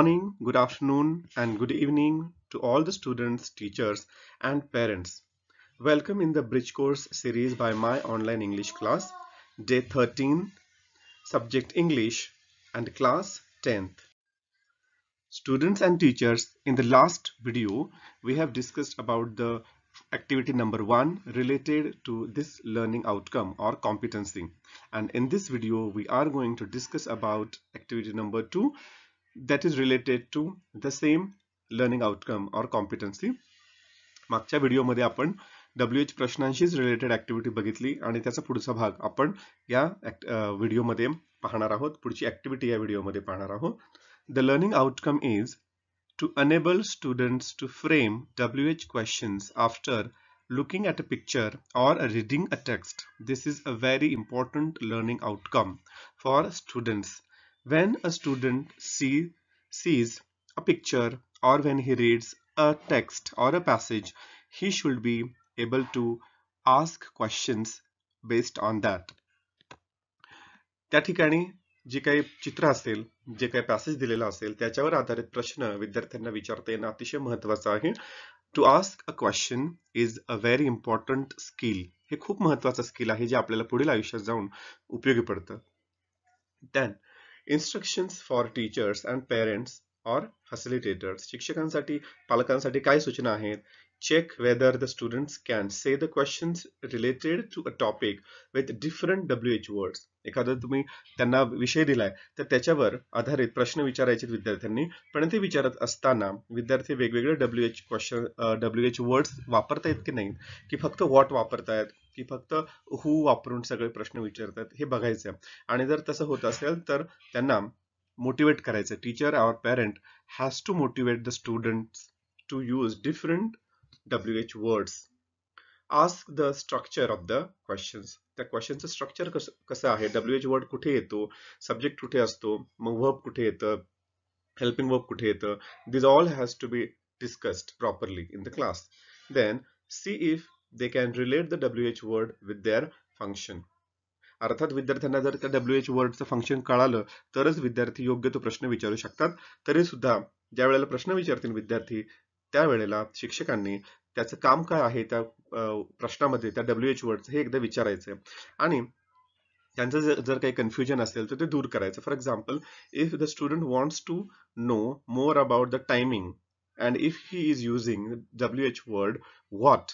morning, good afternoon, and good evening to all the students, teachers, and parents. Welcome in the Bridge Course series by My Online English Class, Day 13, Subject English, and Class 10th. Students and teachers, in the last video, we have discussed about the activity number 1 related to this learning outcome or competency. And in this video, we are going to discuss about activity number 2 that is related to the same learning outcome or competency. मागच्या व्हिडिओमध्ये आपण WH प्रश्नांशीच related activity बघितली आणि त्याचा पुढचा भाग आपण या व्हिडिओमध्ये पाहणार आहोत. पुढची ऍक्टिव्हिटी या व्हिडिओमध्ये पाहणार आहोत. The learning outcome is to enable students to frame WH questions after looking at a picture or reading a text. This is a very important learning outcome for students. When a student sees a picture or when he reads a text or a passage, he should be able to ask questions based on that. त्या ठिकाणी जे काही चित्र असेल, जे काही passage दिलेला असेल त्याच्यावर आधारित प्रश्न विद्यार्थ्यांना विचारता येणं अतिशय महत्त्वाचं आहे. To ask a question is a very important skill. हे खूप महत्त्वाचं स्किल आहे जे आपल्याला पुढील आयुष्यात जाऊन उपयोगी पडतं. Then instructions for teachers and parents और फॅसिलिटेटर्स. शिक्षकांसाठी, पालकांसाठी काय सूचना आहेत? Check whether the students can say the questions related to a topic with different WH words. एखादा तुम्ही त्यांना विषय दिलाय तर त्याच्यावर आधारित प्रश्न विचारायचे विद्यार्थ्यांनी, पण ते विचारत असताना विद्यार्थी वेगवेगळे WH वर्ड्स वापरतायत की नाही, की फक्त व्हॉट वापरतायत, की फक्त हू वापरून सगळे प्रश्न विचारतात, हे बघायचं. आणि जर तसं होत असेल तर त्यांना मोटिवेट करायचं. टीचर और parent has to motivate the students to use different WH words. Ask the structure of the questions. त्या क्वेश्चनचं स्ट्रक्चर कसं आहे, WH वर्ड कुठे येतो, सब्जेक्ट कुठे असतो, मग वर्ब कुठे येतं, हेल्पिंग वर्ब कुठे येतं. This all has to be discussed properly in the class. Then see if they can relate the WH word with their function. अर्थात विद्यार्थ्यांना जर त्या WH वर्डचं फंक्शन कळालं तरच विद्यार्थी योग्य तो प्रश्न विचारू शकतात. तरी सुद्धा ज्या वेळेला प्रश्न विचारतील विद्यार्थी त्यावेळेला शिक्षकांनी त्याचं काम काय आहे त्या प्रश्नामध्ये त्या WH वर्डचं हे एकदा विचारायचं आणि त्यांचं जर काही कन्फ्युजन असेल तर ते दूर करायचं. For example, if the student wants to know more about the timing and if he is using WH word what,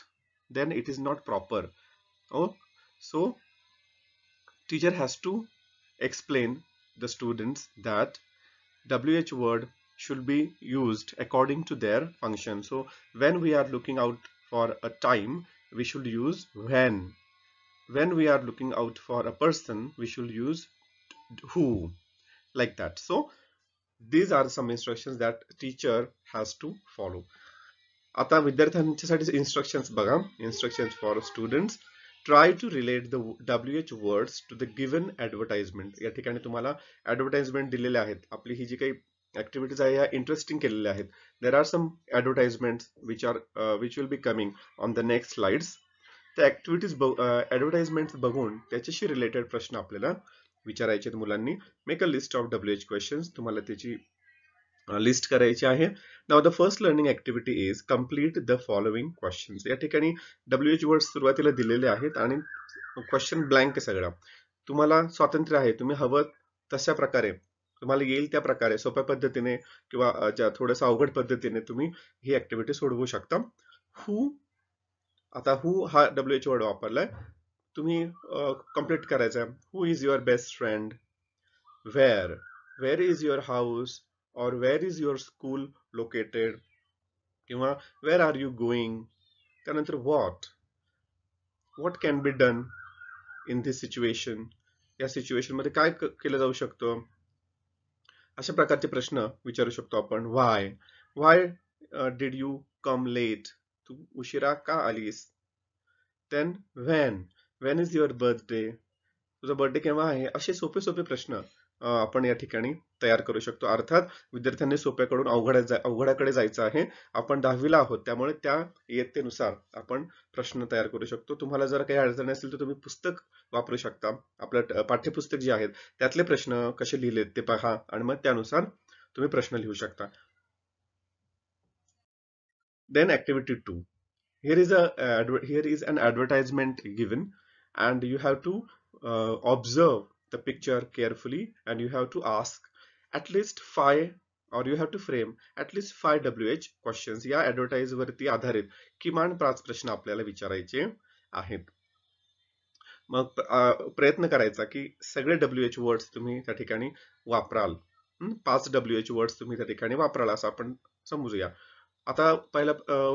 then it is not proper. So teacher has to explain the students that WH word should be used according to their function. So when we are looking out for a time, we should use when. When we are looking out for a person, we should use who, like that. So these are some instructions that teacher has to follow. आता विद्यार्थ्यांच्यासाठी instructions बघा. Instructions for students. Try to relate the WH words to the given advertisement. या ठिकाणी तुम्हाला advertisement दिलेले आहेत. आपली ही जी काही activities आहे ह्या इंटरेस्टिंग केलेल्या आहेत. There are some advertisements which will be coming on the next slides. त्या ऍक्टिव्हिटीज ऍडव्हर्टाइजमेंट बघून त्याच्याशी रिलेटेड प्रश्न आपल्याला विचारायचे आहेत मुलांनी. Make a list of WH questions. तुम्हाला त्याची लिस्ट करायची आहे. Now the first learning activity is complete the following questions. या ठिकाणी WH वर्ड सुरुवातीला दिलेले आहेत आणि क्वेश्चन ब्लँक आहे सगळा. तुम्हाला स्वातंत्र्य आहे, तुम्ही हवं तशा प्रकारे तुम्हाला येईल त्या प्रकारे सोप्या पद्धतीने किंवा थोडंसं अवघड पद्धतीने तुम्ही ही ऍक्टिव्हिटी सोडवू शकता. हू, आता हू हा WH वर्ड वापरलाय, तुम्ही कम्प्लीट करायचा. Who is your best friend, where is your house or where is your school located, किंवा where are you going. त्यानंतर what can be done in this situation. या सिच्युएशन मध्ये काय केलं जाऊ शकतं, अशा प्रकारचे प्रश्न विचारू शकतो आपण. why did you come late. तू उशिरा का आलीस. then when is your birthday. तुझा बर्थडे केव्हा आहे. असे सोपे सोपे प्रश्न आपण या ठिकाणी तयार करू शकतो. अर्थात विद्यार्थ्यांनी सोप्याकडून अवघडाकडे जायचं आहे. आपण 10वीला आहोत त्यामुळे त्या इयत्तेनुसार आपण प्रश्न तयार करू शकतो. तुम्हाला जर काही अडचण असेल तर तुम्ही पुस्तक वापरू शकता. आपलं पाठ्यपुस्तक जे आहेत त्यातले प्रश्न कसे लिहिलेत ते पहा आणि मग त्यानुसार तुम्ही प्रश्न लिहू शकता. Then activity 2. Here is an advertisement given, and you have to observe the picture carefully, and you have to ask at least 5, or you have to frame at least 5 WH questions. या advertise वरती आधारित किमान 5 प्रश्न आपल्याला विचारायचे आहेत. मग प्रयत्न करायचा की सगळे WH वर्ड्स तुम्ही त्या ठिकाणी वापराल. 5 WH वर्ड्स तुम्ही त्या ठिकाणी वापराल असं आपण समजूया. आता पहिला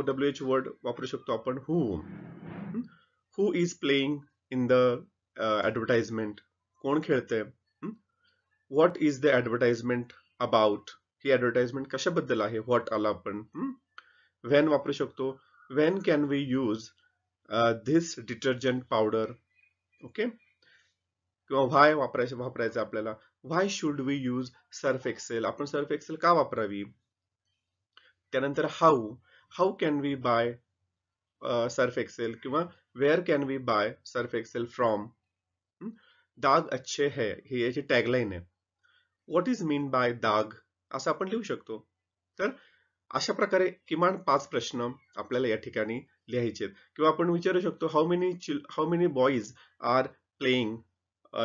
WH वर्ड वापरू शकतो आपण who is playing in the advertisement. कोण खेळतंय. What is the advertisement about. ही ऍडव्हर्टाइजमेंट कशाबद्दल आहे. व्हॉट आला आपण. व्हेन वापरू शकतो. When can we use this detergent powder. Okay. किंवा व्हाय वापरायचं आपल्याला. Why should we use Surf Excel. आपण सर्फ एक्सेल का वापरावी. त्यानंतर how can we buy Surf Excel किंवा where can we buy Surf Excel from. दाग अच्छे है ही याची टॅगलाईन आहे. व्हॉट इज मीन बाय दाग असं आपण लिहू शकतो. तर अशा प्रकारे किमान 5 प्रश्न आपल्याला या ठिकाणी लिहायचे आहेत. किंवा आपण विचारू शकतो how many boys are playing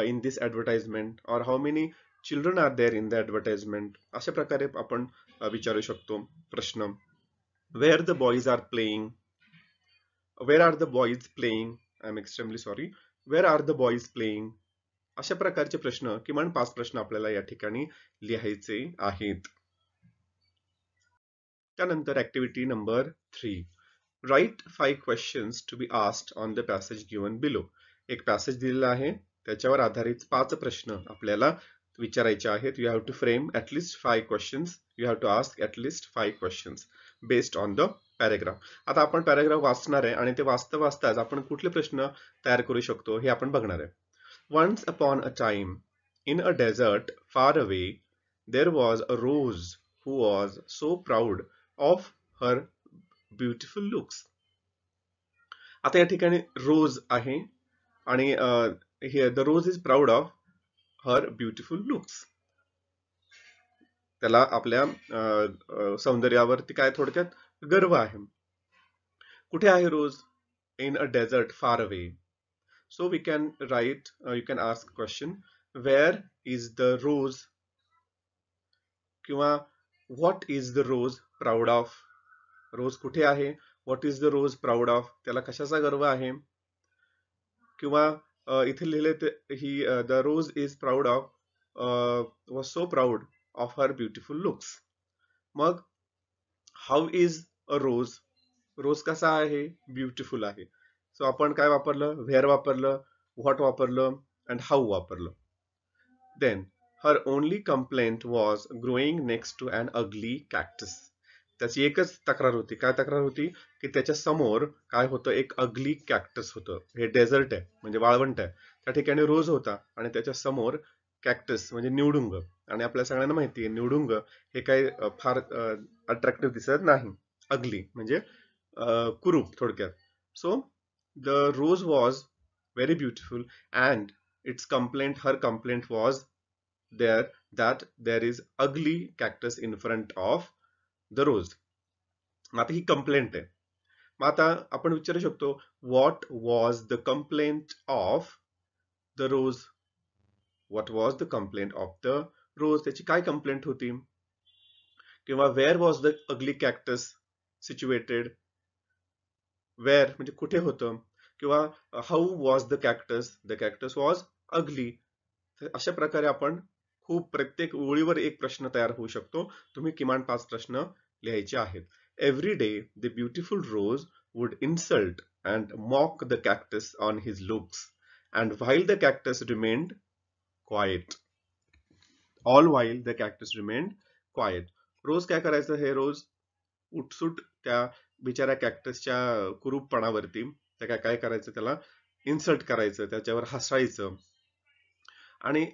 in this advertisement, और how many children are there in the advertisement. अशा प्रकारे आपण विचारू शकतो प्रश्न. Where the boys are playing. Where are the boys playing. I am extremely sorry. Where are the boys playing. अशा प्रकारचे प्रश्न किमान 5 प्रश्न आपल्याला या ठिकाणी लिहायचे आहेत. त्यानंतर activity number 3. Write 5 questions to be asked on the passage given below. एक पॅसेज दिलेला आहे, त्याच्यावर आधारित 5 प्रश्न आपल्याला विचारायचे आहेत. You have to frame at least 5 questions. You have to ask at least 5 questions based on the paragraph. आता आपण पॅरेग्राफ वाचणार आहे आणि ते वाचताच आपण कुठले प्रश्न तयार करू शकतो हे आपण बघणार आहे. Once upon a time, in a desert far away, there was a rose who was so proud of her beautiful looks. आता या ठिकाणी रोज आहे आणि here the rose is proud of her beautiful looks. त्याला आपल्या सौंदर्यावरती काय थोडक्यात गर्व आहे. कुठे आहे रोज. In a desert far away. So we can write, you can ask question, where is the rose? किंवा what is the rose proud of? रोज कुठे आहे. What is the rose proud of? त्याला कशाचा गर्व आहे. किंवा इथे लिहिले ही the rose is proud of, was so proud of her beautiful looks. मग how is a rose? रोज कसा आहे. ब्युटिफुल आहे. सो आपण काय वापरलं. व्हेअर वापरलं, व्हॉट वापरलं अँड हाऊ वापरलं. Then her only complaint was growing next to an ugly cactus. त्याची एकच तक्रार होती. काय तक्रार होती की त्याच्या समोर काय होतं. एक अगली कॅक्टस होतं. हे डेझर्ट आहे म्हणजे वाळवंट आहे. त्या ठिकाणी रोज होता आणि त्याच्या समोर कॅक्टस म्हणजे निवडुंग. आणि आपल्या सगळ्यांना माहिती आहे निवडुंग हे काही फार अट्रॅक्टिव्ह दिसत नाही. अगली म्हणजे कुरूप थोडक्यात. So the rose was very beautiful and her complaint was there that there is ugly cactus in front of the rose. आता ही कंप्लेंट आहे. मग आता आपण विचारू शकतो what was the complaint of the rose. What was the complaint of the rose. त्याची काय complaint होती. किंवा where was the ugly cactus situated. Where म्हणजे कुठे होतं. किंवा how was the cactus. The cactus was ugly. अशा प्रकारे आपण खूप प्रत्येक ओळीवर एक प्रश्न तयार होऊ शकतो. तुम्ही किमान 5 प्रश्न लिहायचे आहेत. Every day the beautiful rose would insult and mock the cactus on his looks and while the cactus remained quiet. All while the cactus remained quiet. Rose काय करायचं. हे रोज उठसूट त्या बिचाऱ्या कॅक्टसच्या कुरूपपणावरती त्या काय करायचं. त्याला इन्सल्ट करायचं, त्याच्यावर हसायचं. आणि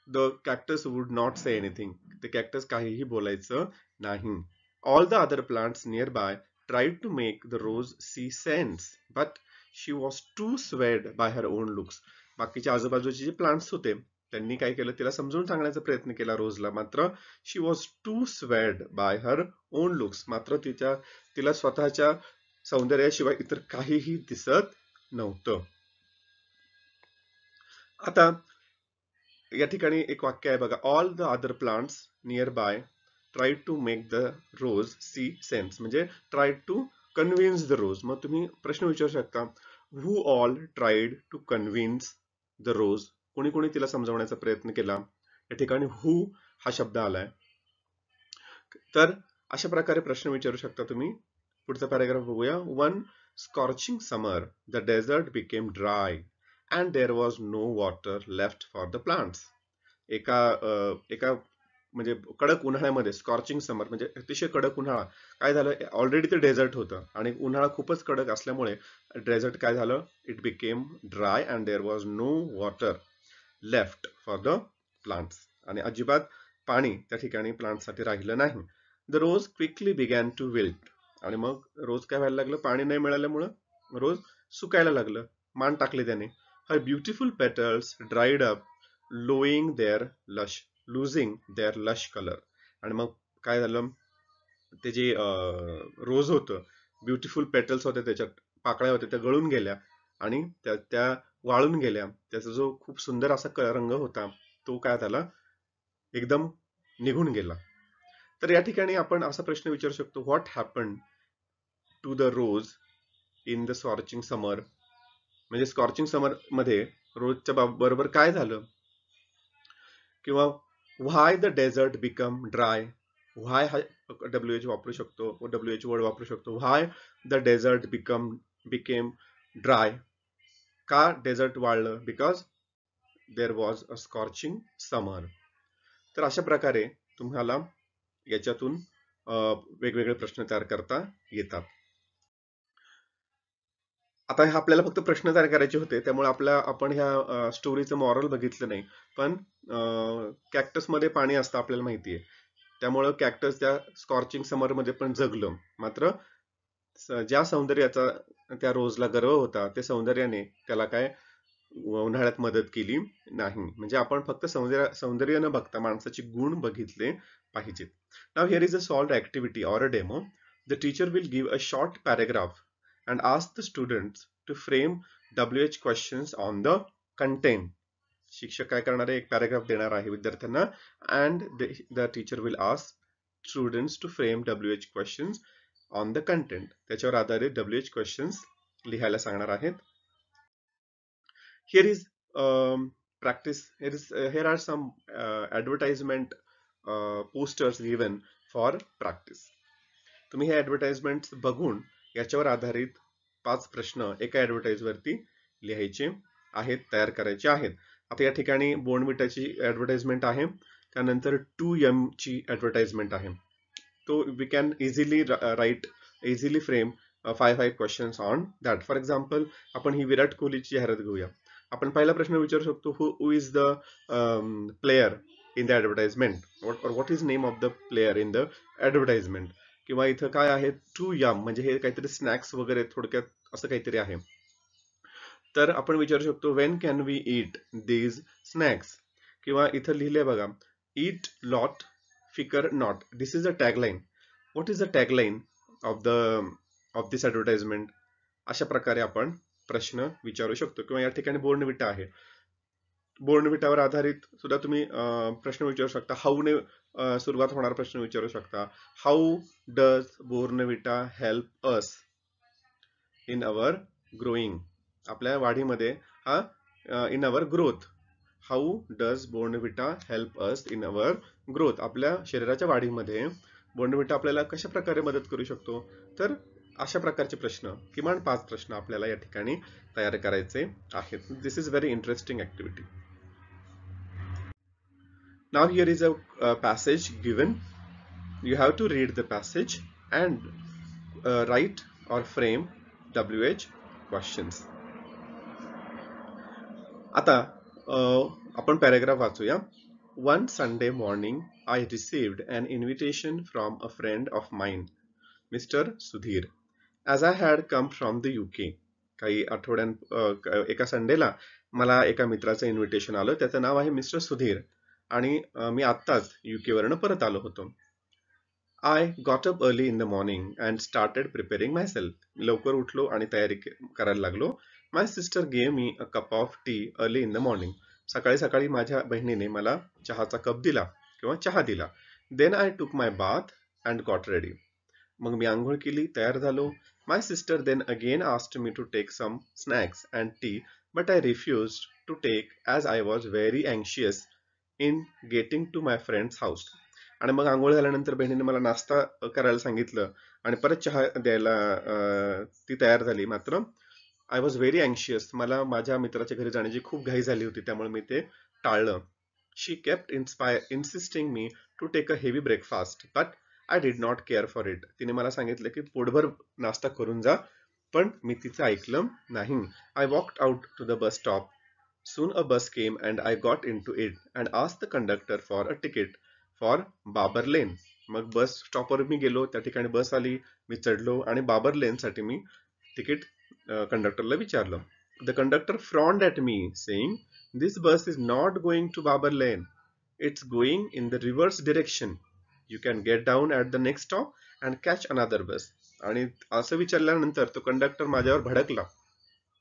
the cactus would not say anything. ते कॅक्टस काहीही बोलायचं नाही. All the other plants nearby tried to make the rose see sense but she was too swayed by her own looks. बाकीच्या आजूबाजूचे जे प्लांट्स होते त्यांनी काय केलं, तिला समजून सांगण्याचा प्रयत्न केला रोजला. मात्र she was too swayed by her own looks. मात्र तिला स्वतःच्या सौंदर्याशिवाय इतर काहीही दिसत नव्हतं. आता या ठिकाणी एक वाक्य आहे बघा, all the other plants nearby try to make the rose see sense. म्हणजे try to convince the rose. मग तुम्ही प्रश्न विचारू शकता, who all tried to convince the rose. कोणी कोणी तिला समजवण्याचा प्रयत्न केला. या ठिकाणी हू हा शब्द आलाय. तर अशा प्रकारे प्रश्न विचारू शकता तुम्ही. पुढचा पॅराग्राफ बघूया. One scorching summer the desert became dry and there was no water left for the plants. एका म्हणजे कडक उन्हाळ्यामध्ये, स्कॉर्चिंग समर म्हणजे अतिशय कडक उन्हाळा, काय झालं, ऑलरेडी ते डेझर्ट होतं आणि उन्हाळा खूपच कडक असल्यामुळे डेझर्ट काय झालं, it became dry and there was no water left for the plants. आणि अजिबात पाणी त्या ठिकाणी प्लांटसाठी राहिलं नाही. The rose quickly began to wilt. आणि मग रोज काय व्हायला लागलं, पाणी नाही मिळाल्यामुळं रोज सुकायला लागलं, मान टाकले त्याने. Her beautiful petals dried up losing their lush color. आणि मग काय झालं, ते जे रोज होतं, ब्युटिफुल पेटल्स होते, त्याच्यात पाकळ्या होत्या, त्या गळून गेल्या आणि त्या वाळून गेल्या. त्याचा जो खूप सुंदर असा रंग होता तो काय झाला, एकदम निघून गेला. तर या ठिकाणी आपण असा प्रश्न विचारू शकतो, what happen to the rose in the scorching summer. म्हणजे स्कॉर्चिंग समर मध्ये रोजच्या बरोबर काय झालं, किंवा why the desert become dry. Why हा WH वापरू शकतो, WH वर्ड वापरू शकतो. Why the desert became dry. का डेझर्ट वाळलं, because there was a scorching summer. तर अशा प्रकारे तुम्हाला याच्यातून वेगवेगळे प्रश्न तयार करता येतात. आता आपल्याला फक्त प्रश्न तयार करायचे होते, त्यामुळे आपण ह्या स्टोरीचं मॉरल बघितलं नाही. पण कॅक्टस मध्ये पाणी असतं आपल्याला माहिती आहे, त्यामुळं कॅक्टस त्या स्कॉर्चिंग समर मध्ये पण जगलं. मात्र ज्या सौंदर्याचा त्या रोजला गर्व होता, त्या सौंदर्याने त्याला काय उन्हाळ्यात मदत केली नाही. म्हणजे आपण फक्त सौंदर्य न बघता माणसाचे गुण बघितले पाहिजेत. Now here is a solved activity or a demo. The teacher will give a short paragraph and ask the students to frame WH questions on the content. शिक्षक काय करणार आहे, एक पॅराग्राफ देणार आहे विद्यार्थ्यांना, and the teacher will ask students to frame WH questions on the content. त्याच्यावर आधारित WH questions लिहायला सांगणार आहेत. Here is practice. Here are some advertisement posters given for practice. तुम्ही हे ऍडव्हर्टाइजमेंट बघून याच्यावर आधारित 5 प्रश्न एका ऍडव्हर्टाइज वरती लिहायचे आहेत, तयार करायचे आहेत. आता या ठिकाणी बोर्नव्हिटाची ऍडव्हर्टाइजमेंट आहे, त्यानंतर 2M ची ऍडव्हर्टाइजमेंट आहे. तो we can easily frame 5 questions on that. For example, आपण ही विराट कोहलीची जाहिरात घेऊया. आपण पहिला प्रश्न विचारू शकतो, who is the player in the advertisement, what is name of the player in the advertisement. किंवा इथं काय आहे, 2M म्हणजे हे काहीतरी स्नॅक्स वगैरे, थोडक्यात असं काहीतरी आहे. तर आपण विचारू शकतो, when can we eat these snacks. किंवा इथं लिहिले बघा, ईट लॉट फिकर not. This is a tagline. What is the tagline of this advertisement. अशा प्रकारे आपण प्रश्न विचारू शकतो. किंवा या ठिकाणी बोर्नव्हिटा आहे, बोर्नव्हिटावर आधारित सुद्धा तुम्ही प्रश्न विचारू शकता. हाऊने सुरुवात होणारा प्रश्न विचारू शकता. How does Bournvita help us in our growing. आपल्या वाढीमध्ये हा in our growth. How does Bournvita help us in our growth. आपल्या शरीराच्या वाढीमध्ये बोर्नव्हिटा आपल्याला कशा प्रकारे मदत करू शकतो. तर अशा प्रकारचे प्रश्न, किमान 5 प्रश्न आपल्याला या ठिकाणी तयार करायचे आहेत. This is very interesting activity. Now here is a passage given. You have to read the passage and write or frame WH questions. आता आपण paragraph वाचूया. One Sunday morning, I received an invitation from a friend of mine, Mr. Sudhir, as I had come from the UK. काही एका संडेला मला एका मित्राचं invitation आलं. त्याचं नाव आहे मिस्टर सुधीर आणि मी आत्ताच UK वरनं परत आलो होतो. I got up early in the morning and started preparing myself. लवकर उठलो आणि तयारी करायला लागलो. My sister gave me a cup of tea early in the morning. सकाळी सकाळी माझ्या बहिणीने मला चहाचा कप दिला किंवा चहा दिला. Then I took my bath and got ready. मग मी आंघोळ केली, तयार झालो. My sister then again asked me to take some snacks and tea, but I refused to take as I was very anxious in getting to my friend's house. आणि मग अंघोळ झाल्यानंतर बहिणीने मला नाश्ता करायला सांगितलं आणि परत चहा द्यायला ती तयार झाली. मात्र आय वॉज व्हेरी अँशियस. मला माझ्या मित्राच्या घरी जाण्याची खूप घाई झाली होती, त्यामुळे मी ते टाळलं. शी केप्ट इन्सिस्टिंग मी to take a heavy breakfast, but I did not care for it. तिने मला सांगितलं की पोटभर नाश्ता करून जा, पण मी तिचं ऐकलं नाही. I walked out to the bus stop. Soon a bus came and I got into it and asked the conductor for a ticket for Babar lane. मग बस स्टॉपवर मी गेलो, त्या ठिकाणी बस आली, मी चढलो आणि बाबर लेन साठी मी तिकीट कंडक्टरला विचारलं. The conductor frowned at me saying, "This bus is not going to Babar Lane. It's going in the reverse direction. You can get down at the next stop and catch another bus." आणि असं विचारल्यानंतर तो conductor माझ्यावर भडकला.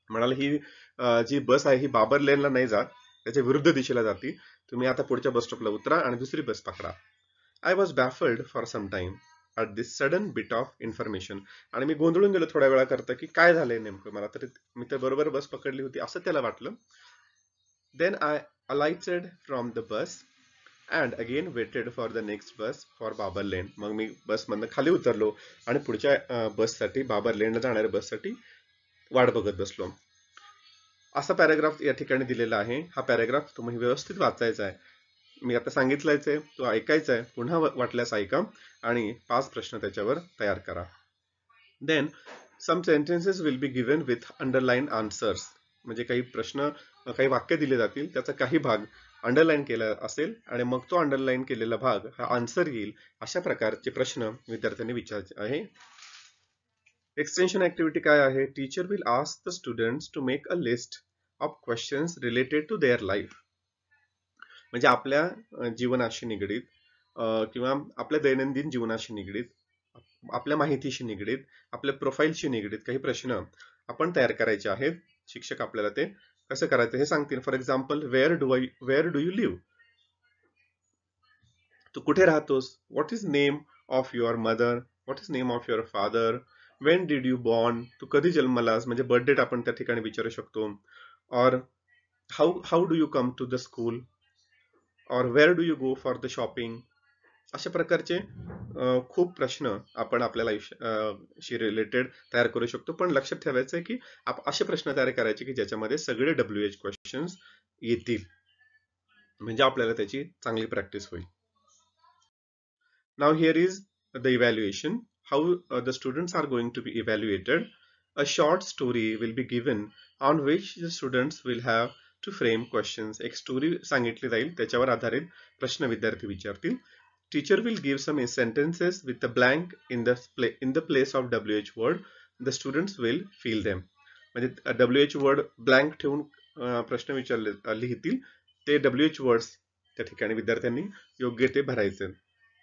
म्हणाले ही जी बस आहे ही बाबर लेनला नाही जात, त्याच्या विरुद्ध दिशेला जाती. तुम्ही आता पुढच्या बस स्टॉपला उतरा आणि दुसरी बस पकडा. I was baffled for some time at this sudden bit of information. आणि मी गोंधळून गेलो थोड्या वेळा करता की काय झालंय नेमकं. मला तर मी तर बरोबर बस पकडली होती असं त्याला वाटलं. Then I alighted from the bus and again waited for the next bus for Babar lane. मग मी बसमधनं खाली उतरलो आणि पुढच्या बससाठी, बाबर लेनला जाणाऱ्या बससाठी वाट बघत बसलो. असा पॅराग्राफ या ठिकाणी दिलेला आहे. हा पॅराग्राफ तुम्ही व्यवस्थित वाचायचा आहे. मी आता सांगितलंच आहे, तो ऐकायचा आहे. पुन्हा वाटल्यास ऐका आणि 5 प्रश्न त्याच्यावर तयार करा. Then some sentences will be given with underline answers. म्हणजे काही प्रश्न, काही वाक्य दिले जातील, त्याचा काही भाग अंडरलाईन केला असेल आणि मग तो अंडरलाईन केलेला भाग हा आन्सर येईल. अशा प्रकारचे प्रश्न विद्यार्थ्यांनी विचारायचे आहे. एक्सटेन्शन ऍक्टिव्हिटी काय आहे? Teacher will ask the students to make a list of questions related to their life. म्हणजे आपल्या जीवनाशी निगडीत किंवा आपल्या दैनंदिन जीवनाशी निगडीत, आपल्या माहितीशी निगडीत, आपल्या प्रोफाईलशी निगडीत काही प्रश्न आपण तयार करायचे आहेत. शिक्षक आपल्याला ते कसं करायचं हे सांगतील. For example, where do you live? तू कुठे राहतोस? What is name of your mother? What is name of your father? When did you born? तू कधी जन्मलास? म्हणजे बर्थ डेट आपण त्या ठिकाणी विचारू शकतो. और how do you come to the school? और where do you go for the shopping? अशा प्रकारचे खूप प्रश्न आपण आपल्या लाईफशी रिलेटेड तयार करू शकतो. पण लक्षात ठेवायचं आहे की असे प्रश्न तयार करायचे की ज्याच्यामध्ये सगळे WH क्वेश्चन्स येतील, म्हणजे आपल्याला त्याची चांगली प्रॅक्टिस होईल. Now here is the evaluation. How the students are going to be evaluated. A short story will be given on which the students will have to frame questions. एक story सांगितली जाईल, त्याच्यावर आधारित प्रश्न विद्यार्थी विचारतील. Teacher will give some sentences with the blank in the place of WH word. The students will fill them. म्हणजे WH word blank ठेवून प्रश्न लिहितील. ते WH words त्या ठिकाणी विद्यार्थ्यांनी योग्य ते भरायचे.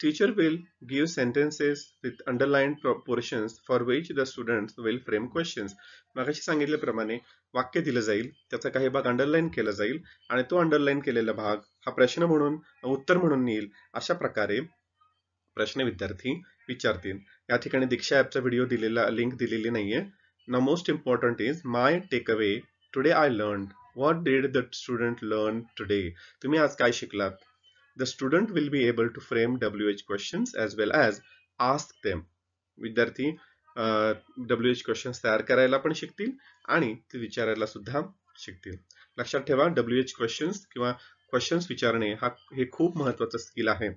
Teacher will give sentences with underlined portions for which the students will frame questions. मगाशी सांगितल्याप्रमाणे वाक्य दिलं जाईल, त्याचा काही भाग अंडरलाईन केला जाईल आणि तो अंडरलाईन केलेला भाग हा प्रश्न म्हणून, उत्तर म्हणून येईल. अशा प्रकारे प्रश्न विद्यार्थी विचारतील. या ठिकाणी दीक्षा ॲपचा व्हिडिओ दिलेला, लिंक दिलेली नाहीये. Now most important is my takeaway. Today I learned. What did the student learn today? तुम्ही आज काय शिकलात? The student will be able to frame WH questions as well as ask them. विद्यार्थी WH questions तयार करायला पण शिकतील आणि ते विचारायला सुद्धा शिकतील. लक्षात ठेवा, WH questions किंवा क्वेश्चन्स विचारणे हे खूप महत्त्वाचं स्किल आहे,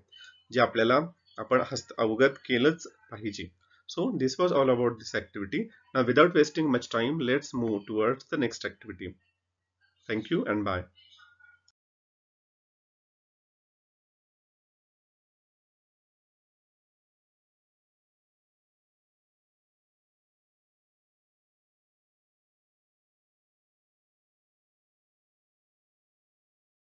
जे आपल्याला आपण अवगत केलंच पाहिजे. So this was all about this activity. Now without wasting much time, let's move towards the next activity. Thank you and bye.